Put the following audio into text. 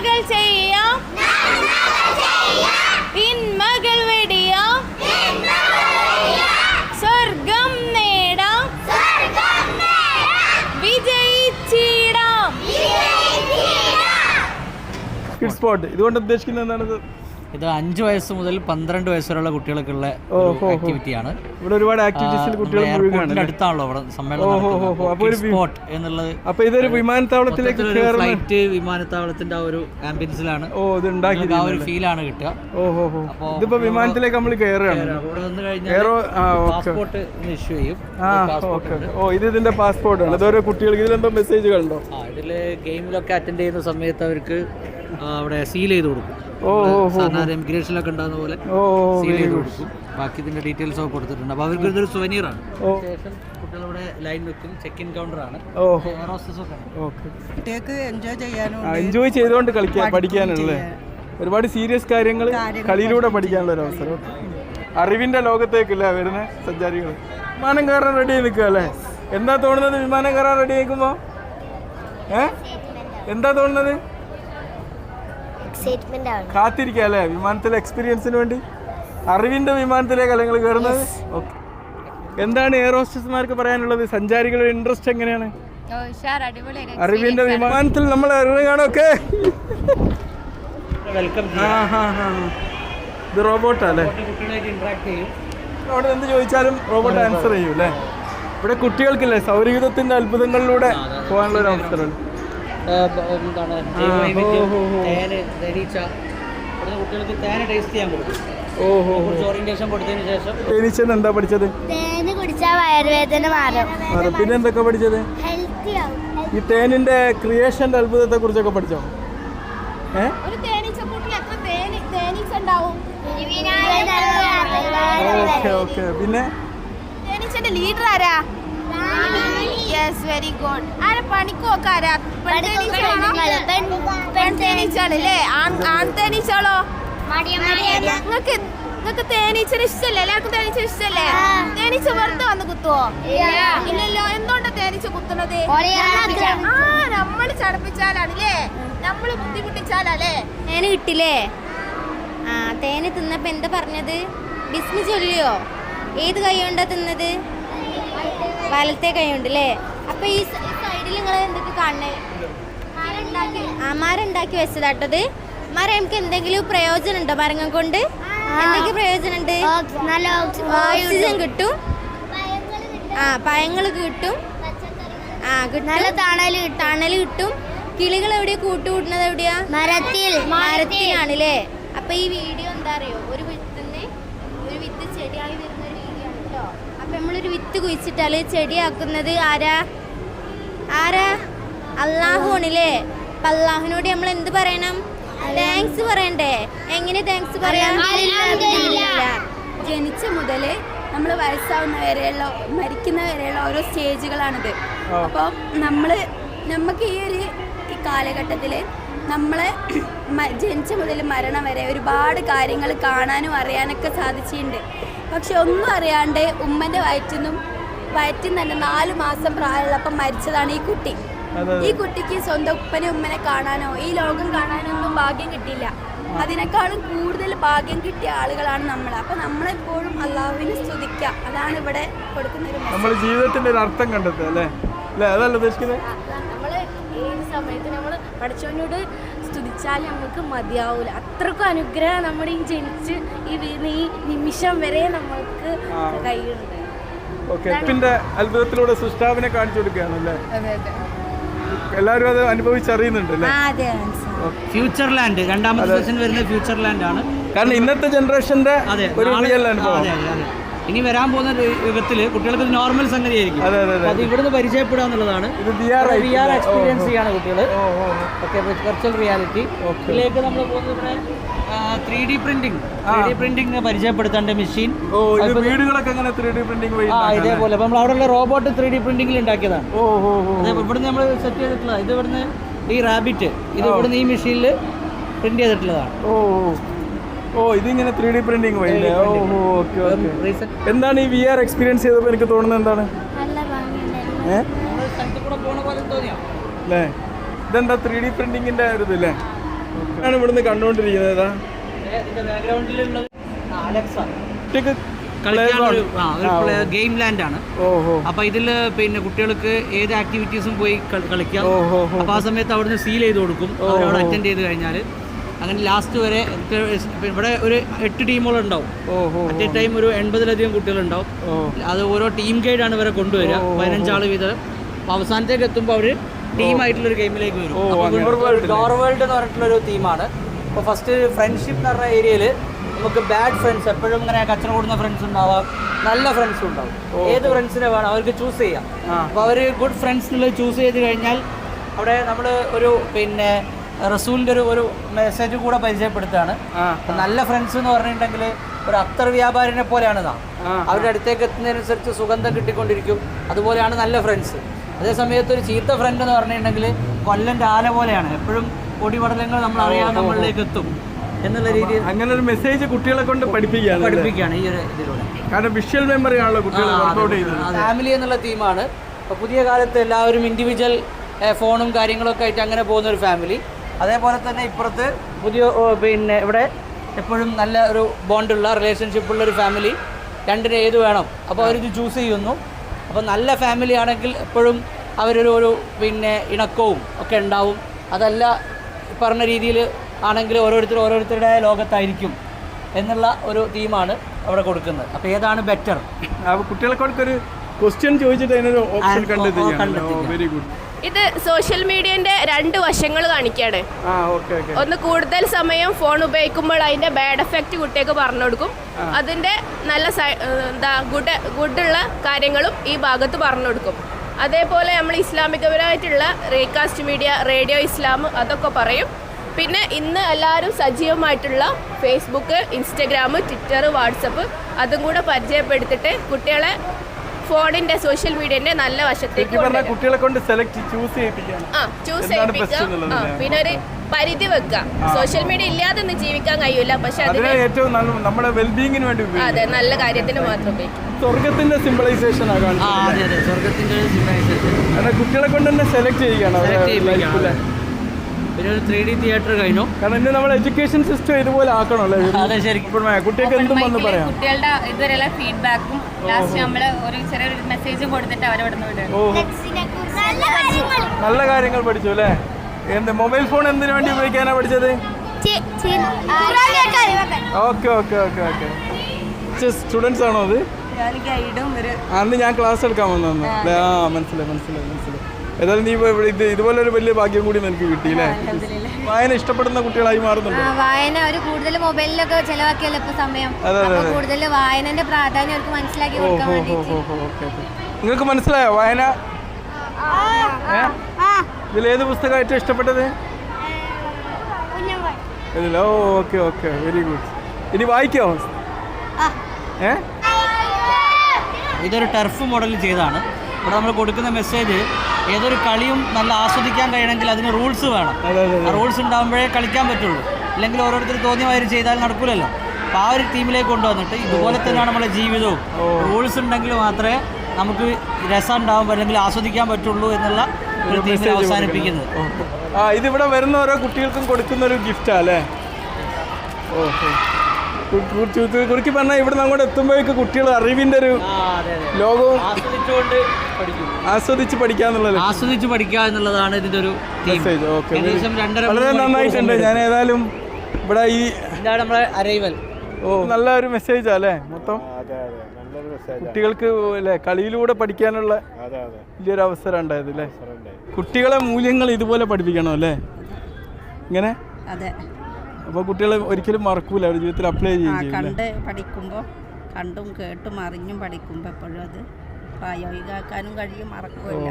നന്മകൾ ചെയ്യാം, തിന്മകൾ വെടിയാം, സ്വർഗം നേടാം, വിജയിച്ചിടാം. കിഡ്സ് സ്പോട്ട് ഇതുകൊണ്ട് ഉദ്ദേശിക്കുന്നത് എന്താണ്? ഇത് 5 വയസ്സ് മുതൽ 12 വയസ്സ് വരെയുള്ള കുട്ടികൾക്കുള്ള ആക്ടിവിറ്റിയാണ്. ഇവിടെ ഒരുപാട് ആക്ടിവിറ്റീസിൽ കുട്ടികൾ അടുത്താണല്ലോ ഇവിടെ സമ്മേളനം സ്പോട്ട് എന്നുള്ളത്. അപ്പൊ ഇതൊരു വിമാനത്താവളത്തിലേക്ക് ഫ്ലൈറ്റ് വിമാനത്താവളത്തിന്റെ ആ ഒരു ആംബിയൻസിലാണ് ആ ഒരു ഫീലാണ് കിട്ടുക. ഇതിപ്പോ വിമാനത്തിലേക്ക് നമ്മൾ കയറുകയാണ്. ഇവിടെ വന്നു കഴിഞ്ഞാൽ പാസ്പോർട്ട് ഇഷ്യൂ ചെയ്യും. ഇത് ഇതിന്റെ പാസ്പോർട്ട് ആണ്. ഇതോരോ കുട്ടികൾക്ക് ഇതിലെന്തോ മെസ്സേജുകളുണ്ടോ? ഇതില് ഗെയിമിലൊക്കെ അറ്റൻഡ് ചെയ്യുന്ന സമയത്ത് അവർക്ക് അവിടെ സീൽ ചെയ്ത് കൊടുക്കും. ഇമിഗ്രേഷനിലൊക്കെ ഉണ്ടാകുന്ന പോലെ സീൽ ചെയ്ത് കൊടുക്കും. ബാക്കി ഇതിന്റെ ഡീറ്റെയിൽസ് ഒക്കെ കൊടുത്തിട്ടുണ്ട്. അപ്പൊ അവർക്ക് ഇതൊരു സുവനീർ ആണ്. ശേഷം കുട്ടികൾ ഇവിടെ ലൈൻ വെക്കും. ചെക്ക് ഇൻ കൗണ്ടർ ആണ്. കുട്ടികൾക്ക് എൻജോയ് ചെയ്തുകൊണ്ട് പഠിക്കാനല്ലേ? ഒരുപാട് സീരിയസ് കാര്യങ്ങൾ കളിയിലൂടെ പഠിക്കാനുള്ള ഒരു അവസരം. അറിവിന്റെ ലോകത്തേക്കല്ലേ വരുന്ന സഞ്ചാരികൾ. വിമാനം കയറാൻ റെഡി ആയി നിൽക്കുക അല്ലേ? എന്താ തോന്നുന്നത് വിമാനം കയറാൻ റെഡി ആയിക്കുമ്പോ? എന്താ തോന്നുന്നത്? കാത്തിരിക്കുക അല്ലേ വിമാനത്തിലെ എക്സ്പീരിയൻസിന് വേണ്ടി? അറിവിന്റെ വിമാനത്തിലേക്കല്ല നിങ്ങൾ കയറുന്നത്? ഓക്കെ. എന്താണ് എയർ ഹോസ്റ്റസ്മാർക്ക് പറയാനുള്ളത്? സഞ്ചാരികളുടെ ഇൻട്രസ്റ്റ് എങ്ങനെയാണ്? അറിവിന്റെ വിമാനത്തിൽ നമ്മൾ ഇറങ്ങുകയാണൊക്കെ. ഇത് റോബോട്ടല്ലേ? അവിടെ എന്ത് ചോദിച്ചാലും റോബോട്ട് ആൻസർ ചെയ്യും അല്ലേ? ഇവിടെ കുട്ടികൾക്കില്ലേ സൗരയൂഥത്തിന്റെ അത്ഭുതങ്ങളിലൂടെ പോകാനുള്ള ഒരു അവസരമാണ്. കുട്ടികൾക്ക് തേന ടേസ്റ്റ് ചെയ്യാൻ കൊടുക്കും. ഓറിയന്റേഷൻ കൊടുത്തതിന് ശേഷം തേനീച്ചെന്ന് എന്താ പഠിച്ചത്? വയറുവേദന മാറും. പിന്നെ എന്തൊക്കെ പഠിച്ചത്? ഈ തേനിന്റെ ക്രിയേഷന്റെ അത്ഭുതത്തെ കുറിച്ചൊക്കെ പഠിച്ചോ? ഒരു തേനീച്ചക്കൂട്ടിൽ എത്ര തേനീച്ച ഉണ്ടാവും? പിന്നെ തേനീച്ചന്റെ ലീഡർ ആരാ? Yes, very good. ആരെ പണിക്കോക്കെ ആരാ? പെൺതേനീച്ചാണല്ലേ? ആൺതേനീച്ചാളോ? നിങ്ങൾക്ക് തേനീച്ചന് ഇഷ്ടല്ലേ? എല്ലാവർക്കും തേനീച്ച ഇഷ്ടല്ലേ? തേനീച്ച വെറുതെ വന്ന് കുത്തുവോ? ഇല്ലല്ലോ. എന്തുകൊണ്ടാ തേനീച്ച കുത്തുന്നത്? നമ്മള് ചടപ്പിച്ചാലാണല്ലേ? നമ്മള് ബുദ്ധിമുട്ടിച്ചാലേ തേന് കിട്ടില്ലേ? തേന് തിന്നപ്പോ എന്താ പറഞ്ഞത്? ബിസ്മി ചൊല്ലിയോ? ഏത് കൈ കൊണ്ടാ തിന്നത്? വലത്തെ കൈ ഉണ്ടല്ലേ? അപ്പൊ ഈ സൈഡിൽ നിങ്ങൾ എന്തൊക്കെ കാണണേ? മരണ്ടാക്കി വെച്ചതാട്ടത്. മരം നമുക്ക് എന്തെങ്കിലും പ്രയോജനം ഉണ്ടോ? മരങ്ങൾ കൊണ്ട് എന്തൊക്കെ പ്രയോജനം ഉണ്ട്? ഓക്സിജൻ കിട്ടും, പഴങ്ങൾ കിട്ടും, തണല് കിട്ടും. കിളികൾ എവിടെയാ കൂട്ടുകൂട്ടുന്നത്? എവിടെയാ? മരത്തിലാണല്ലേ? അപ്പൊ ഈ വീഡിയോ എന്താ അറിയോ? ഒരു വിത്ത് ചെടിയായി വരുന്ന ഒരു വീഡിയോ ആണ് കേട്ടോ. അപ്പൊ നമ്മളൊരു വിത്ത് കുഴിച്ചിട്ടാല് ചെടിയാക്കുന്നത് ആരാ? അള്ളാഹു ആണല്ലേ? അപ്പൊ അള്ളാഹുവിനോട് നമ്മൾ എന്ത് പറയണം? താങ്ക്സ് പറയണ്ടേ? എങ്ങനെ താങ്ക്സ് പറയാം? ജനിച്ച മുതല് നമ്മൾ വയസ്സാവുന്ന വരെയുള്ള മരിക്കുന്ന വരെയുള്ള ഓരോ സ്റ്റേജുകളാണിത്. അപ്പോൾ നമുക്ക് ഈ കാലഘട്ടത്തിൽ നമ്മളെ ജനിച്ച മുതൽ മരണം വരെ ഒരുപാട് കാര്യങ്ങൾ കാണാനും അറിയാനൊക്കെ സാധിച്ചിട്ടുണ്ട്. പക്ഷെ ഒന്നും അറിയാണ്ട് ഉമ്മൻ്റെ വയറ്റിൽ തന്നെ 4 മാസം പ്രായമുള്ളപ്പം മരിച്ചതാണ് ഈ കുട്ടി. ഈ കുട്ടിക്ക് സ്വന്തം ഉമ്മനെ കാണാനോ ഈ ലോകം കാണാനോ ഒന്നും ഭാഗ്യം കിട്ടിയില്ല. അതിനേക്കാളും കൂടുതൽ ഭാഗ്യം കിട്ടിയ ആളുകളാണ് നമ്മൾ. അപ്പൊ നമ്മളെപ്പോഴും അള്ളാഹുവിനെ സ്തുതിക്കുക. അതാണ് ഇവിടെ കൊടുക്കുന്ന ജീവിതത്തിന്റെ ഒരു അർത്ഥം കണ്ടെത്തുക അല്ലേ? അതല്ല ഉദ്ദേശിക്കുന്നത്. നമ്മള് ഈ സമയത്ത് നമ്മൾ പഠിച്ചവനോട് സ്തുതിച്ചാൽ നമുക്ക് മതിയാവൂല. അത്രക്കും അനുഗ്രഹം നമ്മുടെ ഈ ജനിച്ച് ഈ നിമിഷം വരെ നമ്മൾക്ക് കഴിയുന്നുണ്ട്. അത്ഭുതത്തിലൂടെ സൃഷ്ടാവിനെ കാണിച്ചു കൊടുക്കുകയാണല്ലേ? എല്ലാവരും അത് അനുഭവിച്ചറിയുന്നുണ്ട്. ഫ്യൂച്ചർ ലാൻഡ് രണ്ടാമത്തെ സെഷൻ വരുന്ന ഫ്യൂച്ചർ ലാൻഡ് ആണ്. കാരണം ഇന്നത്തെ ജനറേഷന്റെ ഒരു റിയൽ അനുഭവം. ഇനി വരാൻ പോകുന്ന യുഗത്തില് കുട്ടികൾക്ക് നോർമൽ സംഗതി ആയിരിക്കും. അത് ഇവിടുന്ന് പരിചയപ്പെടുക എന്നുള്ളതാണ്. VR എക്സ്പീരിയൻസ് ചെയ്യാണ് കുട്ടികൾ. വെർച്വൽ റിയാലിറ്റി ഇതിലേക്ക് നമ്മൾ പോകുന്നത്. ഇവിടെ 3D പ്രിന്റിംഗ് പരിചയപ്പെടുത്തേണ്ട മെഷീൻ. വീടുകളൊക്കെ ഇതേപോലെ നമ്മൾ അവിടെയുള്ള റോബോട്ട് 3D പ്രിന്റിംഗിൽ ഉണ്ടാക്കിയതാണ്. ഇവിടുന്ന് നമ്മൾ സെറ്റ് ചെയ്തിട്ടുള്ളത്. ഇത് ഇവിടുന്ന് ഈ റാബിറ്റ് ഇത് ഇവിടുന്ന് ഈ മെഷീനിൽ പ്രിന്റ് ചെയ്തിട്ടുള്ളതാണ്. ഇതിങ്ങനെ 3D പ്രിന്റിംഗ് വഴി. എന്താണ് ഈ VR എക്സ്പീരിയൻസ് ചെയ്തപ്പോൾ എനിക്ക് തോന്നുന്നത്? എന്താണ് ഇതെന്താ 3D പ്രിന്റിങ്ങിന്റെ ഒരു ഇതല്ലേ? ആണ് ഇവിടുന്ന് കണ്ടുകൊണ്ടിരിക്കുന്നത്. ഇതിന്റെ ബാക്ക്ഗ്രൗണ്ടിലുള്ളത് അലക്സ കുട്ടിക്ക് ഗെയിം ലാൻഡ് ആണ്. അപ്പൊ ഇതില് പിന്നെ കുട്ടികൾക്ക് ഏത് ആക്ടിവിറ്റീസും പോയി കളിക്കാം. അപ്പൊ ആ സമയത്ത് അവിടുന്ന് സീൽ ചെയ്ത് കൊടുക്കും അവരവിടെ അറ്റൻഡ് ചെയ്ത് കഴിഞ്ഞാൽ. അങ്ങനെ ലാസ്റ്റ് വരെ ഇവിടെ ഒരു 8 ടീമുകളുണ്ടാവും. അറ്റ് എ ടൈം ഒരു 80-ലധികം കുട്ടികളുണ്ടാവും. അത് ഓരോ ടീം ഗൈഡാണ് ഇവരെ കൊണ്ടുവരിക, 15 ആൾ വീതം. അപ്പോൾ അവസാനത്തേക്ക് എത്തുമ്പോൾ അവർ ടീമായിട്ടുള്ളൊരു ഗെയിമിലേക്ക് വരും. ഡോർ വേൾഡ് എന്ന് പറഞ്ഞിട്ടുള്ളൊരു തീമാണ്. അപ്പോൾ ഫസ്റ്റ് ഫ്രണ്ട്ഷിപ്പ് എന്ന് പറഞ്ഞ ഏരിയയിൽ നമുക്ക് ബാഡ് ഫ്രണ്ട്സ്, എപ്പോഴും ഇങ്ങനെ കച്ചറ കൂടുന്ന ഫ്രണ്ട്സ് ഉണ്ടാവാം, നല്ല ഫ്രണ്ട്സും ഉണ്ടാവും. ഏത് ഫ്രണ്ട്സിനെ വേണം അവർക്ക് ചൂസ് ചെയ്യാം. അപ്പോൾ അവർ ഗുഡ് ഫ്രണ്ട്സ് എന്നുള്ളത് ചൂസ് ചെയ്ത് കഴിഞ്ഞാൽ അവിടെ നമ്മൾ ഒരു പിന്നെ റസൂലിൻ്റെ ഒരു മെസ്സേജ് കൂടെ പരിചയപ്പെടുത്തുകയാണ്. നല്ല ഫ്രണ്ട്സ് എന്ന് പറഞ്ഞിട്ടുണ്ടെങ്കിൽ ഒരു അത്തർ വ്യാപാരിനെ പോലെയാണ് നാം. അവരുടെ അടുത്തേക്ക് എത്തുന്നതിനനുസരിച്ച് സുഗന്ധം കിട്ടിക്കൊണ്ടിരിക്കും. അതുപോലെയാണ് നല്ല ഫ്രണ്ട്സ്. അതേ സമയത്ത് ഒരു ചീത്ത ഫ്രണ്ട് എന്ന് പറഞ്ഞിട്ടുണ്ടെങ്കിൽ കൊല്ലൻ്റെ ആല പോലെയാണ്. എപ്പോഴും പൊടിപടലങ്ങൾ നമ്മൾ അറിയാതെ നമ്മളിലേക്ക് എത്തും എന്നുള്ള രീതിയിൽ അങ്ങനെ ഒരു മെസ്സേജ് കുട്ടികളെ കൊണ്ട് പഠിപ്പിക്കുകയാണ് ഈ ഒരു ഇതിലൂടെ. കാരണം വിഷ്വൽ മെമ്മറി ആണല്ലോ കുട്ടികൾ വർക്കൗട്ട് ചെയ്യുന്നത്. ഫാമിലി എന്നുള്ള തീമാണ്. അപ്പോൾ പുതിയ കാലത്ത് എല്ലാവരും ഇൻഡിവിജ്വൽ ഫോണും കാര്യങ്ങളൊക്കെ ആയിട്ട് അങ്ങനെ പോകുന്ന ഒരു ഫാമിലി. അതേപോലെ തന്നെ ഇപ്പുറത്ത് പുതിയ പിന്നെ ഇവിടെ എപ്പോഴും നല്ല ഒരു ബോണ്ടുള്ള റിലേഷൻഷിപ്പുള്ള ഒരു ഫാമിലി. രണ്ടിന് ഏത് വേണം, അപ്പോൾ അവരിത് ചൂസ് ചെയ്യുന്നു. അപ്പോൾ നല്ല ഫാമിലി ആണെങ്കിൽ എപ്പോഴും അവരൊരു പിന്നെ ഇണക്കവും ഒക്കെ ഉണ്ടാവും. അതല്ല പറഞ്ഞ രീതിയിൽ ആണെങ്കിൽ ഓരോരുത്തരുടെ ലോകത്തായിരിക്കും എന്നുള്ള ഒരു തീമാണ് അവിടെ കൊടുക്കുന്നത്. അപ്പോൾ ഏതാണ് ബെറ്റർ? അപ്പോൾ കുട്ടികളെ കൊടുക്കൊരു ക്വസ്റ്റ്യൻ ചോദിച്ചിട്ട് അതിനൊരു ഓപ്ഷൻ കണ്ടെത്തുകയാണ്. Very good. ഇത് സോഷ്യൽ മീഡിയന്റെ 2 വശങ്ങൾ കാണിക്കുകയാണ്. ഒന്ന് കൂടുതൽ സമയം ഫോൺ ഉപയോഗിക്കുമ്പോൾ അതിന്റെ ബാഡ് എഫക്റ്റ് കുട്ടികൾക്ക് പറഞ്ഞു കൊടുക്കും. അതിന്റെ നല്ല ഗുഡുള്ള കാര്യങ്ങളും ഈ ഭാഗത്ത് പറഞ്ഞു കൊടുക്കും. അതേപോലെ നമ്മൾ ഇസ്ലാമികപരമായിട്ടുള്ള റീകാസ്റ്റ് മീഡിയ, റേഡിയോ ഇസ്ലാം അതൊക്കെ പറയും. പിന്നെ ഇന്ന് എല്ലാവരും സജീവമായിട്ടുള്ള ഫേസ്ബുക്ക്, ഇൻസ്റ്റഗ്രാം, ട്വിറ്റർ, വാട്സപ്പ് അതും കൂടെ പരിചയപ്പെടുത്തിയിട്ട് കുട്ടികളെ ഫോണിന്റെ സോഷ്യൽ മീഡിയന്റെ നല്ല വശത്തേക്ക് കുട്ടികളെ കൊണ്ട് ചൂസ് ചെയ്യിപ്പിക്കുക. പിന്നെ ഒരു പരിധി വെക്കുക. സോഷ്യൽ മീഡിയ ഇല്ലാതെ ഒന്നും ജീവിക്കാൻ കഴിയൂല. പക്ഷെ അതിന് ഏറ്റവും നമ്മുടെ വെൽബീയിങ്ങിന് വേണ്ടി, അതെ, നല്ല കാര്യത്തിന് മാത്രം ഉപയോഗിക്കും. സ്വർഗത്തിന്റെ സിംബലൈസേഷൻ കുട്ടികളെ കൊണ്ട് തന്നെ സെലക്ട് ചെയ്യുകയാണ്. പിന്നെ ഒരു 3D തിയേറ്റർ കഴിഞ്ഞു. കാരണം ഇന്ന് നമ്മൾ എഡ്യൂക്കേഷൻ സിസ്റ്റം ഇതുപോലെ ആക്കണമല്ലോ. അതെ, ശരിക്കും കുട്ടികൾക്ക് എന്തും വന്ന് പറയാം. കുട്ടികളുടെ ഇതുവരെയുള്ള ഫീഡ്ബാക്കും ലാസ്റ്റ് നമ്മൾ ഒരു ചെറിയൊരു മെസ്സേജ് കൊടുത്തിട്ട് അവരവിടുന്ന് വിടും. നല്ല കാര്യങ്ങൾ പഠിച്ചു അല്ലേ? എന്ത് മൊബൈൽ ഫോൺ എന്തിനു വേണ്ടി ഉപയോഗിക്കാനാണ് പഠിച്ചത്? ഓക്കെ. സ്റ്റുഡൻസ് ആണോ അത്? അന്ന് ഞാൻ ക്ലാസ് എടുക്കാൻ വന്നു. മനസ്സിലായി. ഏതായാലും നീ ഇതുപോലൊരു വലിയ ഭാഗ്യം കൂടി നിനക്ക് കിട്ടിയില്ലേ? വായന ഇഷ്ടപ്പെടുന്ന കുട്ടികളായി മാറുന്നുണ്ട്. വായന ഒരു കൂടുതൽ മൊബൈലിലൊക്കെ ചെലവാക്കിയല്ലോ ഇപ്പൊ സമയം. കൂടുതൽ വായനന്റെ പ്രാധാന്യം അവർക്ക് മനസ്സിലാക്കി കൊടുക്കാൻ വേണ്ടിയിട്ട്. നിങ്ങൾക്ക് മനസ്സിലായോ വായന? ഇതിലേത് പുസ്തകം ഏറ്റവും ഇഷ്ടപ്പെട്ടത്? ഇതിലോ? Okay, very good. ഇനി വായിക്കോ? ഇതൊരു ടർഫ് മോഡൽ ചെയ്താണ്. ഇവിടെ നമ്മൾ കൊടുക്കുന്ന മെസ്സേജ്, ഏതൊരു കളിയും നല്ല ആസ്വദിക്കാൻ കഴിയണമെങ്കിൽ അതിന് റൂൾസ് വേണം. റൂൾസ് ഉണ്ടാകുമ്പോഴേ കളിക്കാൻ പറ്റുള്ളൂ. അല്ലെങ്കിൽ ഓരോരുത്തർ തോന്നിയമാതിരി ചെയ്താൽ നടക്കില്ലല്ലോ. അപ്പോൾ ആ ഒരു ടീമിലേക്ക് കൊണ്ടുവന്നിട്ട് ഇതുപോലെ തന്നെയാണ് നമ്മുടെ ജീവിതവും. റൂൾസ് ഉണ്ടെങ്കിൽ മാത്രമേ നമുക്ക് രസം ഉണ്ടാകുമ്പോൾ അല്ലെങ്കിൽ ആസ്വദിക്കാൻ പറ്റുള്ളൂ എന്നുള്ള ഒരു ടീമിൽ അവസാനിപ്പിക്കുന്നത്. ഇതിവിടെ വരുന്ന ഓരോ കുട്ടികൾക്കും കൊടുക്കുന്ന ഒരു ഗിഫ്റ്റാ അല്ലേ? കുറിച്ച് പറഞ്ഞാൽ ഇവിടെ അങ്ങോട്ട് എത്തുമ്പോഴേക്ക് കുട്ടികൾ അറിവിന്റെ ഒരു ലോകവും ആസ്വദിച്ച് പഠിക്കുക എന്നുള്ളതാണ് ഇതിന്റെ ഒരു മെസ്സേജ്. വളരെ നന്നായിട്ടുണ്ട്. ഞാൻ ഏതായാലും ഇവിടെ ഇതാണ് നമ്മുടെ അറൈവൽ. നല്ല ഒരു മെസ്സേജാ അല്ലേ? മൊത്തം കുട്ടികൾക്ക് അല്ലേ കളിയിലൂടെ പഠിക്കാനുള്ള വലിയൊരു അവസരം ഉണ്ടായത് അല്ലേ? കുട്ടികളെ മൂല്യങ്ങൾ ഇതുപോലെ പഠിപ്പിക്കണം അല്ലേ? ഇങ്ങനെ അപ്പോൾ കുട്ടികളെ ഒരിക്കലും മറക്കൂല, അവരുടെ ജീവിതത്തിൽ അപ്ലൈ കണ്ട് പഠിക്കുമ്പോൾ, കണ്ടും കേട്ടും അറിഞ്ഞും പഠിക്കുമ്പോൾ എപ്പോഴും അത് പ്രായോഗികമാക്കാനും കഴിയും, മറക്കുകയില്ല.